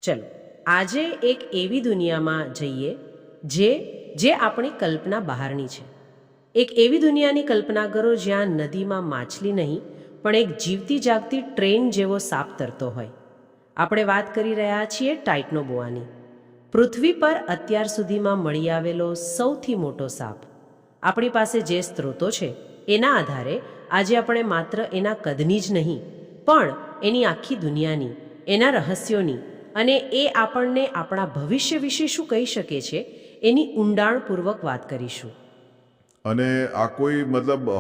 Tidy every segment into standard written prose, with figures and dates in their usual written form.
ચલો આજે એક એવી દુનિયામાં જઈએ જે જે આપણી કલ્પના બહારની છે. એક એવી દુનિયાની કલ્પના કરો જ્યાં નદીમાં માછલી નહીં પણ એક જીવતી જાગતી ટ્રેન જેવો સાપ તરતો હોય. આપણે વાત કરી રહ્યા છીએ ટાઇટનોબોઆની. પૃથ્વી પર અત્યાર સુધીમાં મળી આવેલો સૌથી મોટો સાપ. આપણી પાસે જે સ્ત્રોતો છે એના આધારે આજે આપણે માત્ર એના કદની જ નહીં પણ એની આખી દુનિયાની, એના રહસ્યોની અને એ આપણને આપણા ભવિષ્ય વિશે શું કહી શકે છે એની ઊંડાણપૂર્વક વાત કરીશું. અને આ કોઈ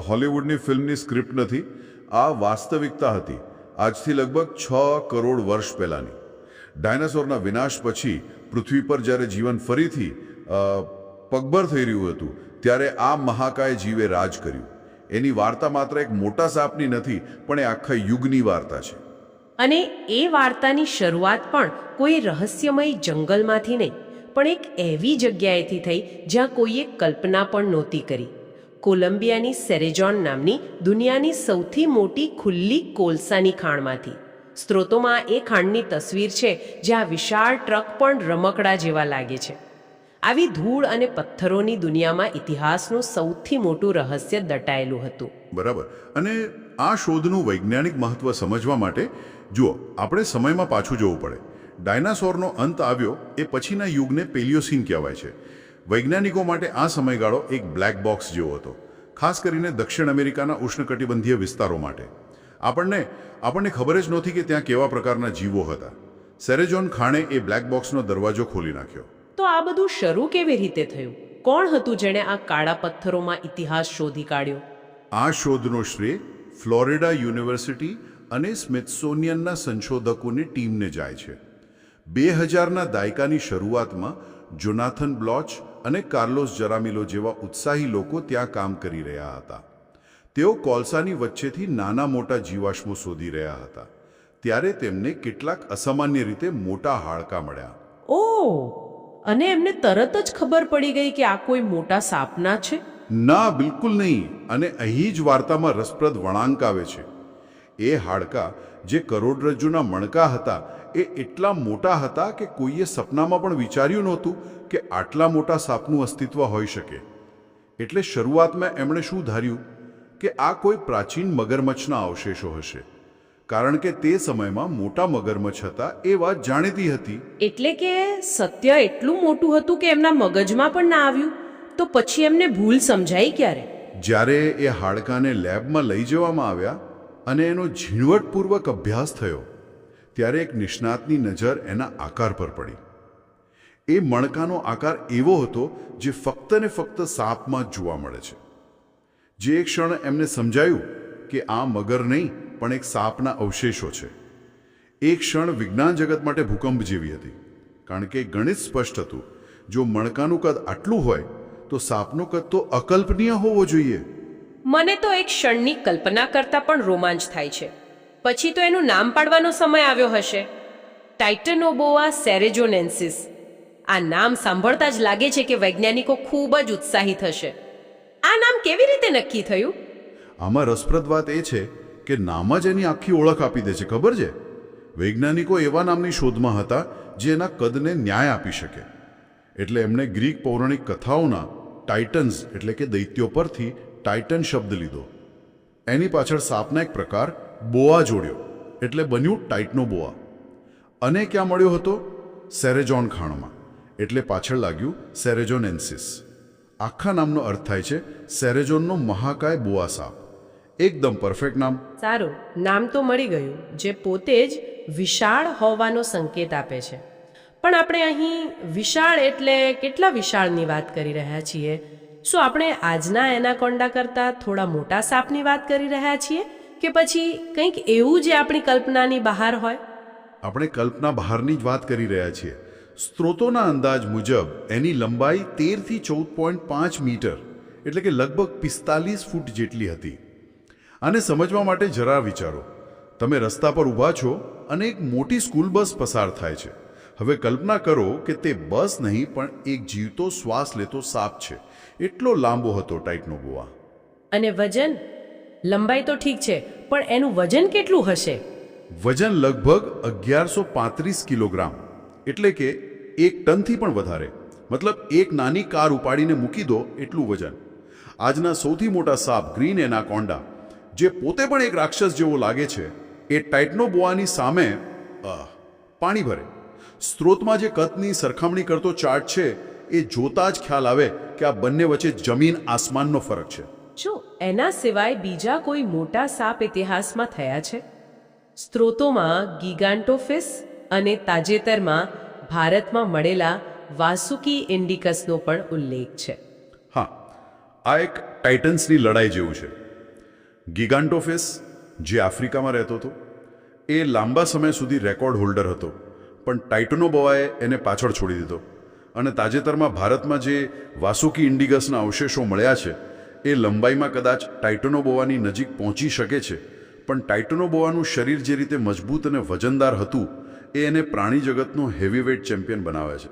હોલિવૂડની ફિલ્મની સ્ક્રિપ્ટ નથી. આ વાસ્તવિકતા હતી. આજથી લગભગ 6 કરોડ વર્ષ પહેલાંની. ડાયનાસોરના વિનાશ પછી પૃથ્વી પર જ્યારે જીવન ફરીથી પગભર થઈ રહ્યું હતું ત્યારે આ મહાકાય જીવે રાજ કર્યું. એની વાર્તા માત્ર એક મોટા સાપની નથી પણ એ આખા યુગની વાર્તા છે. અને એ વાર્તાની શરૂઆત પણ કોઈ રહસ્યમય જંગલમાંથી નહીં પણ એક એવી જગ્યાએથી થઈ જ્યાં કોઈએ કલ્પના પણ નહોતી કરી. કોલંબિયાની સેરેજોન નામની દુનિયાની સૌથી મોટી ખુલ્લી કોલસાની ખાણમાંથી. સ્ત્રોતોમાં એ ખાણની તસવીર છે જ્યાં વિશાળ ટ્રક પણ રમકડા જેવા લાગે છે. આવી ધૂળ અને પથ્થરોની દુનિયામાં ઇતિહાસનું સૌથી મોટું રહસ્ય દટાયેલું હતું. બરાબર. અને આ શોધનું વૈજ્ઞાનિક મહત્વ સમજવા માટે જુઓ, આપણે સમયમાં પાછું જવું પડે. ડાયનાસોરનો અંત આવ્યો એ પછીના યુગને પેલિયોસીન કહેવાય છે. વૈજ્ઞાનિકો માટે આ સમયગાળો એક બ્લેક બોક્સ જેવો હતો, ખાસ કરીને દક્ષિણ અમેરિકાના ઉષ્ણકટિબંધીય વિસ્તારો માટે. આપણને ખબર જ નહોતી કે ત્યાં કેવા પ્રકારના જીવો હતા. સેરેજોન ખાણે એ બ્લેક બોક્સનો દરવાજો ખોલી નાખ્યો. તો આ બધું શરૂ કેવી રીતે થયું? કોણ હતું જેણે આ કાળા પથ્થરોમાં ઇતિહાસ શોધી કાઢ્યો? આ શોધનો શ્રેય ફ્લોરિડા યુનિવર્સિટી અને સ્મિથસોનિયનના સંશોધકોની ટીમને જાય છે. 2000ના દાયકાની શરૂઆતમાં જોનાથન બ્લોચ અને કાર્લોસ જરામિલો જેવા ઉત્સાહી લોકો ત્યાં કામ કરી રહ્યા હતા. તેઓ કોલસાની વચ્ચેથી નાના મોટા જીવાશ્મો શોધી રહ્યા હતા. ત્યારે તેમને કેટલાક અસામાન્ય રીતે મોટા હાડકાં મળ્યા. ઓહ! અને એમને તરત જ ખબર પડી ગઈ કે આ કોઈ મોટા સાપના છે? ના, બિલકુલ નહીં. અને અહીં જ વાર્તામાં રસપ્રદ વળાંક આવે છે. એ હાડકાં જે કરોડરજ્જુના મણકા હતા એ એટલા મોટા હતા કે કોઈએ સપનામાં પણ વિચાર્યું નહોતું કે આટલા મોટા સાપનું અસ્તિત્વ હોઈ શકે. એટલે શરૂઆતમાં એમણે શું ધાર્યું કે આ કોઈ પ્રાચીન મગરમચ્છના અવશેષો હશે, કારણ કે તે સમયમાં મોટા મગરમચ્છ હતા એ વાત જાણીતી હતી. એટલે કે સત્ય એટલું મોટું હતું કે એમના મગજમાં પણ ના આવ્યું. તો પછી એમને ભૂલ સમજાઈ ક્યારે? જ્યારે એ હાડકાને લેબમાં લઈ જવામાં આવ્યા અને એનો ઝીણવટપૂર્વક અભ્યાસ થયો ત્યારે એક નિષ્ણાતની નજર એના આકાર પર પડી. એ મણકાનો આકાર એવો હતો જે ફક્ત ને ફક્ત સાપમાં જ જોવા મળે છે. જે એક ક્ષણ એમને સમજાયું કે આ મગર નહીં પણ એક સાપના અવશેષો છે. એક ક્ષણ વિજ્ઞાન જગત માટે ભૂકંપ જેવી હતી, કારણ કે ગણિત સ્પષ્ટ હતું. જો મણકાનું કદ આટલું હોય તો સાપનું કદ તો અકલ્પનીય હોવો જોઈએ. મને તો એક ક્ષણની કલ્પના કરતાં પણ રોમાંચ થાય છે. પછી તો એનું નામ પાડવાનો સમય આવ્યો હશે. ટાઇટનોબોઆ સેરેજોનેન્સિસ. આ નામ સાંભળતા જ લાગે છે કે વૈજ્ઞાનિકો ખૂબ જ ઉત્સાહિત હશે. આ નામ કેવી રીતે નક્કી થયું? આમાં રસપ્રદ વાત એ છે કે નામ જ એની આખી ઓળખ આપી દે છે. ખબર છે, વૈજ્ઞાનિકો એવા નામની શોધમાં હતા જે એના કદને ન્યાય આપી શકે. એટલે એમણે ગ્રીક પૌરાણિક કથાઓના ટાઇટન્સ એટલે કે દૈત્યો પરથી ટાઇટન શબ્દ લીધો. એની પાછળ સાપના એક પ્રકાર બોઆ જોડ્યો એટલે બન્યું ટાઇટનોબોઆ. અને ક્યાં મળ્યો હતો? સેરેજોન ખાણમાં. એટલે પાછળ લાગ્યું સેરેજોનેન્સિસ. આખા નામનો અર્થ થાય છે સેરેજોનનો મહાકાય બોઆ સાપ. એકદમ પરફેક્ટ નામ. સારું, નામ તો મળી ગયું, જે પોતે જ વિશાળ હોવાનો સંકેત આપે છે. પણ આપણે અહીં વિશાળ એટલે કેટલા વિશાળની વાત કરી રહ્યા છીએ? શું આપણે આજના એનાકોન્ડા કરતાં થોડા મોટા સાપની વાત કરી રહ્યા છીએ કે પછી કંઈક એવું જે આપણી કલ્પનાની બહાર હોય? આપણે કલ્પના બહારની જ વાત કરી રહ્યા છીએ. સ્ત્રોતોના અંદાજ મુજબ એની લંબાઈ 13 થી 14.5 મીટર એટલે કે લગભગ 45 ફૂટ જેટલી હતી. આને સમજવા માટે જરા વિચારો. તમે રસ્તા પર ઊભા છો અને એક મોટી સ્કૂલ બસ પસાર થાય છે. હવે કલ્પના કરો કે તે બસ નહીં પણ એક જીવતો શ્વાસ લેતો સાપ છે. એટલો લાંબો હતો ટાઇટનોબોઆ. અને વજન? લંબાઈ તો ઠીક છે, પણ એનું વજન કેટલું હશે? વજન લગભગ 1135 કિલોગ્રામ. એટલે કે 1 ટનથી પણ વધારે, મતલબ એક નાની કાર ઉપાડીને મૂકી દો એટલું વજન. આજના સૌથી મોટા સાપ ગ્રીન એનાકોન્ડા, જે પોતે પણ એક રાક્ષસ જેવો લાગે છે, એ ટાઇટનોબોઆની સામે પાણી ભરે. સ્ત્રોતમાં જે કદની સરખામણી કરતો ચાર્ટ છે એ જોતા જ ખ્યાલ આવે કે આ બંને વચ્ચે જમીન આસમાનનો ફરક છે. જો એના સિવાય બીજા કોઈ મોટા સાપ ઇતિહાસમાં થયા છે? સ્ત્રોતોમાં ગિગાન્ટોફિસ અને તાજેતરમાં ભારતમાં મળેલા વાસુકી ઇન્ડિકસનો પણ ઉલ્લેખ છે. હા, આ એક ટાઇટન્સની લડાઈ જેવું છે. ગિગાન્ટોફિસ, જે આફ્રિકામાં રહેતો હતો, એ લાંબા સમય સુધી રેકોર્ડ હોલ્ડર હતો, પણ ટાઇટનોબોઆએ એને પાછળ છોડી દીધો. અને તાજેતરમાં ભારતમાં જે વાસુકી ઇન્ડિગસના અવશેષો મળ્યા છે એ લંબાઈમાં કદાચ ટાઇટનોબોઆની નજીક પહોંચી શકે છે, પણ ટાઇટનોબોઆનું શરીર જે રીતે મજબૂત અને વજનદાર હતું એ એને પ્રાણી જગતનો હેવીવેઇટ ચેમ્પિયન બનાવે છે.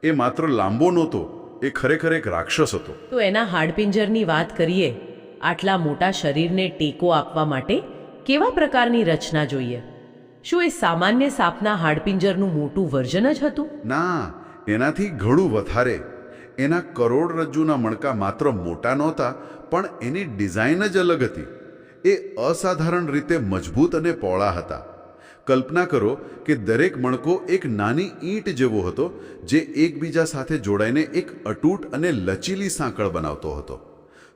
એ માત્ર લાંબો નહોતો, એ ખરેખર એક રાક્ષસ હતો. તો એના હાડપિંજરની વાત કરીએ. આટલા મોટા શરીરને ટેકો આપવા માટે કેવા પ્રકારની રચના જોઈએ? શું એ સામાન્ય સાપના હાડપિંજરનું મોટું વર્ઝન જ હતું? ના, એનાથી ઘણું વધારે. એના કરોડરજ્જુના મણકા માત્ર મોટા નહોતા, પણ એની ડિઝાઇન જ અલગ હતી. એ અસાધારણ રીતે મજબૂત અને પહોળા હતા. કલ્પના કરો કે દરેક મણકો એક નાની ઈંટ જેવો હતો, જે એકબીજા સાથે જોડાઈને એક અતૂટ અને લચીલી સાંકળ બનાવતો હતો.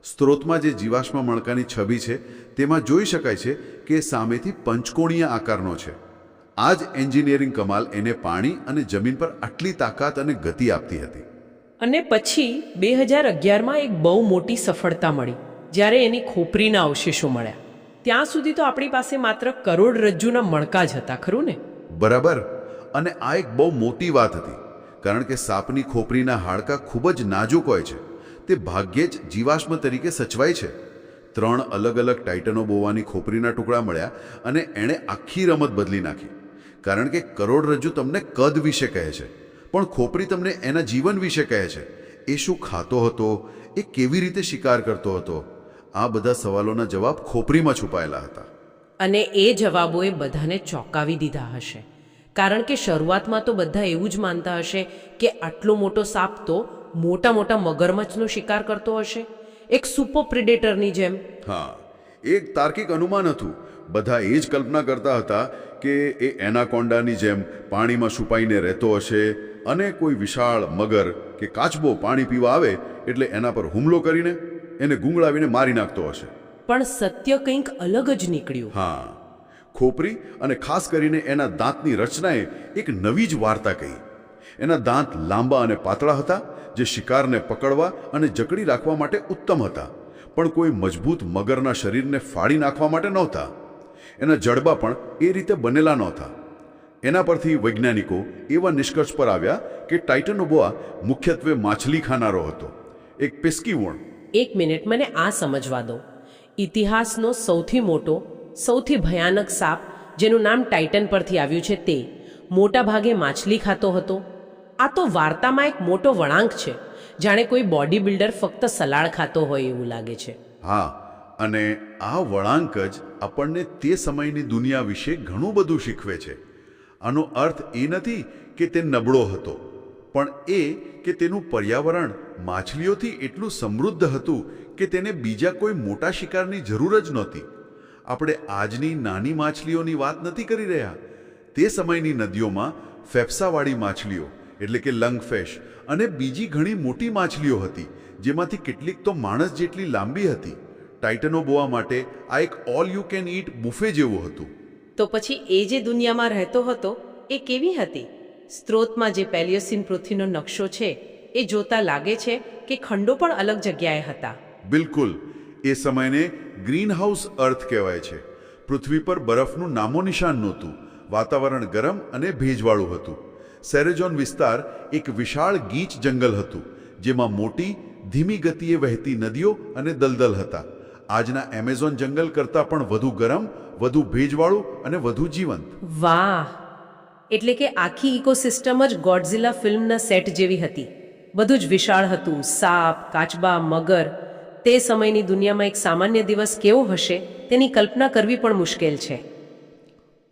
સ્ત્રોતમાં જે જીવાશ્મ મણકાની છબી છે તેમાં જોઈ શકાય છે કે સામેથી પંચકોણીય આકારનો છે. આ જ એન્જિનિયરિંગ કમાલ એને પાણી અને જમીન પર આટલી તાકાત અને ગતિ આપતી હતી. અને પછી 2011માં એક બહુ મોટી સફળતા મળી, જ્યારે એની ખોપરીના અવશેષો મળ્યા. ત્યાં સુધી તો આપણી પાસે માત્ર કરોડરજ્જુના મણકા જ હતા, ખરું ને? બરાબર. અને આ એક બહુ મોટી વાત હતી, કારણ કે સાપની ખોપરીના હાડકાં ખૂબ જ નાજુક હોય છે. તે ભાગ્યે જ જીવાશ્મ તરીકે સચવાય છે. 3 અલગ અલગ ટાઇટનોબોઆની ખોપરીના ટુકડા મળ્યા અને એણે આખી રમત બદલી નાખી. કારણ કે કરોડરજ્જુ તમને કદ વિશે કહે છે, પણ ખોપરી તમને એના જીવન વિશે કહે છે. એ શું ખાતો હતો, એ કેવી રીતે શિકાર કરતો હતો, આ બધા સવાલોના જવાબ ખોપરીમાં છુપાયેલા હતા. અને એ જવાબોએ બધાને ચોંકાવી દીધા હશે, કારણ કે શરૂઆતમાં તો બધા એવું જ માનતા હશે કે આટલો મોટો સાપ તો મોટા મોટા મગરમચ્છનો શિકાર કરતો હશે, એક સુપર પ્રિડેટરની જેમ. હા, એક તાર્કિક અનુમાન હતું. બધા એ જ કલ્પના કરતા હતા કે એ એનાકોન્ડાની જેમ પાણીમાં છુપાઈને રહેતો હશે અને કોઈ વિશાળ મગર કે કાચબો પાણી પીવા આવે એટલે એના પર હુમલો કરીને એને ગુંગળાવીને મારી નાખતો હશે. પણ સત્ય કંઈક અલગ જ નીકળ્યું. હા, ખોપરી અને ખાસ કરીને એના દાંતની રચનાએ એક નવી જ વાર્તા કહી. એના દાંત લાંબા અને પાતળા હતા, જે શિકારને પકડવા અને જકડી રાખવા માટે ઉત્તમ હતા, પણ કોઈ મજબૂત મગરના શરીરને ફાડી નાખવા માટે નહોતા. એના જડબા પણ એ રીતે બનેલા નહોતા. એના પરથી વૈજ્ઞાનિકો એવા નિષ્કર્ષ પર આવ્યા કે ટાઇટનોબોઆ મુખ્યત્વે માછલી ખાનારો હતો, એક પેસ્કીવોર્મ. એક મિનિટ, મને આ સમજવા દો. ઇતિહાસનો સૌથી મોટો, સૌથી ભયાનક સાપ, જેનું નામ ટાઇટન પરથી આવ્યું છે, તે મોટા ભાગે માછલી ખાતો હતો. આ તો વાર્તામાં એક મોટો વળાંક છે, જાણે કોઈ બોડી બિલ્ડર ફક્ત સલાડ ખાતો હોય એવું લાગે છે. હા, અને આ વળાંક જ આપણને તે સમયની દુનિયા વિશે ઘણું બધું શીખવે છે. આનો અર્થ એ નથી કે તે નબળો હતો, પણ એ કે તેનું પર્યાવરણ માછલીઓથી એટલું સમૃદ્ધ હતું કે તેને બીજા કોઈ મોટા શિકારની જરૂર જ નહોતી. આપણે આજની નાની માછલીઓની વાત નથી કરી રહ્યા. તે સમયની નદીઓમાં ફેફસાવાળી માછલીઓ એટલે કે લંગફિશ અને બીજી ઘણી મોટી માછલીઓ હતી, જેમાંથી કેટલીક તો માણસ જેટલી લાંબી હતી. ટાઇટનોબોઆ માટે આ એક all you can eat buffet જેવું હતું. તો પછી એ જે દુનિયામાં રહેતો હતો એ કેવી હતી? સ્ત્રોતમાં જે પેલિયોસીન પૃથ્વીનો નકશો છે એ જોતા લાગે છે કે ખંડો પણ અલગ જગ્યાએ હતા. બિલકુલ. એ સમયને ગ્રીન હાઉસ અર્થ કહેવાય છે. પૃથ્વી પર બરફનું નામો નિશાન નહોતું. વાતાવરણ ગરમ અને ભેજવાળું હતું. સેરેઝોન વિસ્તાર એક વિશાળ ગીચ જંગલ હતું, જેમાં મોટી ધીમી ગતિએ વહેતી નદીઓ અને દલદલ હતા. આજના એમેઝોન જંગલ કરતાં પણ વધુ ગરમ, વધુ ભેજવાળું અને વધુ જીવંત. વાહ! એટલે કે આખી ઇકોસિસ્ટમ જ ગોડઝિલા ફિલ્મના સેટ જેવી હતી. બધું જ વિશાળ હતું. સાપ, કાચબા, મગર. તે સમયની દુનિયામાં એક સામાન્ય દિવસ કેવો હશે તેની કલ્પના કરવી પણ મુશ્કેલ છે.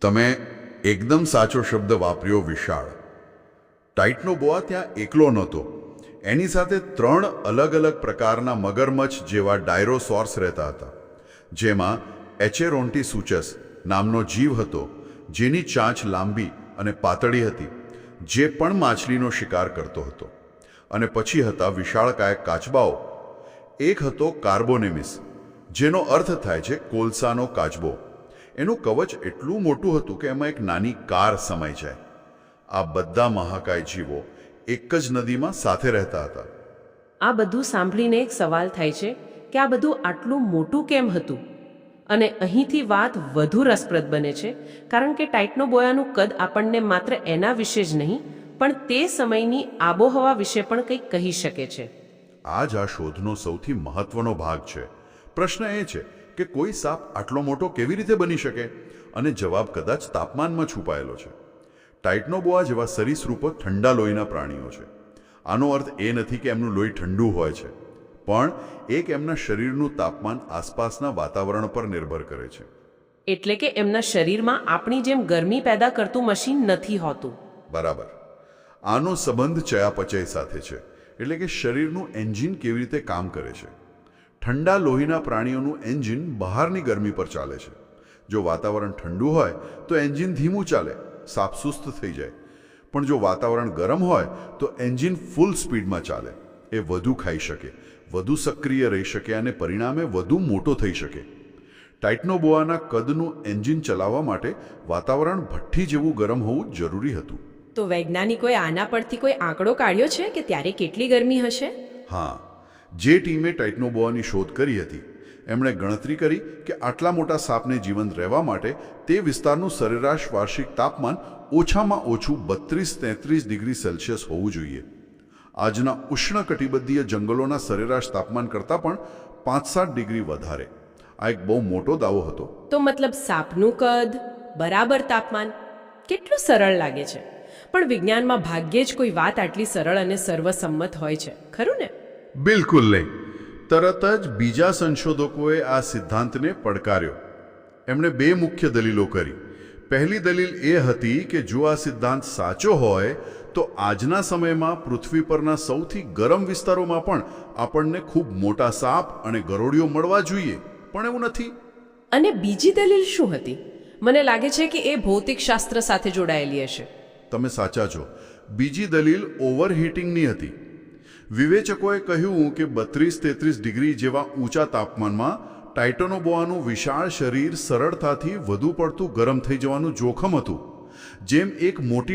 તમે એકદમ સાચો શબ્દ વાપર્યો, વિશાળ. ટાઇટનોબોઆ ત્યાં એકલો નહોતો. એની સાથે 3 અલગ અલગ પ્રકારના મગરમચ્છ જેવા ડાયરોસોર્સ રહેતા હતા, જેમાં એચેરોન્ટીસુચસ નામનો જીવ હતો, જેની ચાંચ લાંબી અને પાતળી હતી, જે પણ માછલીનો શિકાર કરતો હતો. અને પછી હતા વિશાળકાય કાચબાઓ. એક હતો કાર્બોનેમિસ, જેનો અર્થ થાય છે કોલસાનો કાચબો. એનું કવચ એટલું મોટું હતું કે એમાં એક નાની કાર સમાઈ જાય. આ બધા મહાકાય જીવો એક જ નદીમાં સાથે રહેતા હતા. આ બધું સાંભળીને એક સવાલ થાય છે કે આ બધું આટલું મોટું કેમ હતું? અને અહીંથી વાત વધુ રસપ્રદ બને છે, કારણ કે ટાઇટનોબોઆનું કદ આપણને માત્ર એના વિશે જ નહીં, પણ તે સમયની આબોહવા વિશે પણ કંઈક કહી શકે છે. આ જ આ શોધનો સૌથી મહત્વનો ભાગ છે. પ્રશ્ન એ છે કે કોઈ સાપ આટલો મોટો કેવી રીતે બની શકે? અને જવાબ કદાચ તાપમાનમાં છુપાયેલો છે. ટાઇટનોબોઆ જેવા સરીસૃપો ઠંડા લોહીના પ્રાણીઓ છે. આનો અર્થ એ નથી કે એમનું લોહી ઠંડુ હોય છે, પણ એક એમના શરીરનું તાપમાન આસપાસના વાતાવરણ પર નિર્ભર કરે છે. એટલે કે એમના શરીરમાં આપણી જેમ ગરમી પેદા કરતું મશીન નથી હોતું. બરાબર. આનો સંબંધ ચયાપચય સાથે છે, એટલે કે શરીરનું એન્જિન કેવી રીતે કામ કરે છે. ઠંડા લોહીના પ્રાણીઓનું એન્જિન બહારની ગરમી પર ચાલે છે. જો વાતાવરણ ઠંડુ હોય તો એન્જિન ધીમું ચાલે, સાપ સુસ્ત થઈ જાય. પણ જો વાતાવરણ ગરમ હોય તો એન્જિન ફૂલ સ્પીડમાં ચાલે. એ વધુ ખાઈ શકે, વધુ સક્રિય રહી શકે અને પરિણામે વધુ મોટો થઈ શકે. ટાઇટનોબોઆના કદનું એન્જિન ચલાવવા માટે વાતાવરણ ભઠ્ઠી જેવું ગરમ હોવું જરૂરી હતું. તો વૈજ્ઞાનિકોએ આના પરથી કોઈ આંકડો કાઢ્યો છે કે ત્યારે કેટલી ગરમી હશે? હા, જે ટીમે ટાઇટનોબોઆની શોધ કરી હતી એમણે ગણતરી કરી કે આટલા મોટા સાપને જીવંત રહેવા માટે તે વિસ્તારનું સરેરાશ વાર્ષિક તાપમાન ઓછામાં ઓછું 32-33 ડિગ્રી સેલ્સિયસ હોવું જોઈએ. આજના ઉષ્ણકટિબંધીય જંગલોના સરેરાશ તાપમાન કરતાં પણ 5-7 ડિગ્રી વધારે. આ એક બહુ મોટો દાવો હતો. તો મતલબ સાપનું કદ બરાબર તાપમાન, કેટલું સરળ લાગે છે. પણ વિજ્ઞાનમાં ભાગ્યે જ કોઈ વાત આટલી સરળ અને સર્વસંમત હોય છે, ખરું ને? બિલકુલ નહીં. તરત જ બીજા સંશોધકોએ આ સિદ્ધાંતને પડકાર્યો. એમણે 2 મુખ્ય દલીલો કરી. પહેલી દલીલ એ હતી કે જો આ સિદ્ધાંત સાચો હોય તો આજના સમયમાં પૃથ્વી પરના સૌથી ગરમ વિસ્તારોમાં પણ આપણને ખૂબ મોટા સાપ અને ગરોળીઓ મળવા જોઈએ, પણ એવું નથી. અને બીજી દલીલ શું હતી? મને લાગે છે કે એ ભૌતિકશાસ્ત્ર સાથે જોડાયેલી હશે. તમે સાચા છો. બીજી દલીલ ઓવરહીટિંગની હતી. વિવેચકોએ કહ્યું કે 32-33 ડિગ્રી જેવા ઊંચા તાપમાનમાં ટાઇટનોબોઆનું વિશાળ શરીર સરળતાથી વધુ પડતું ગરમ થઈ જવાનું જોખમ હતું. જેમ એક મોટી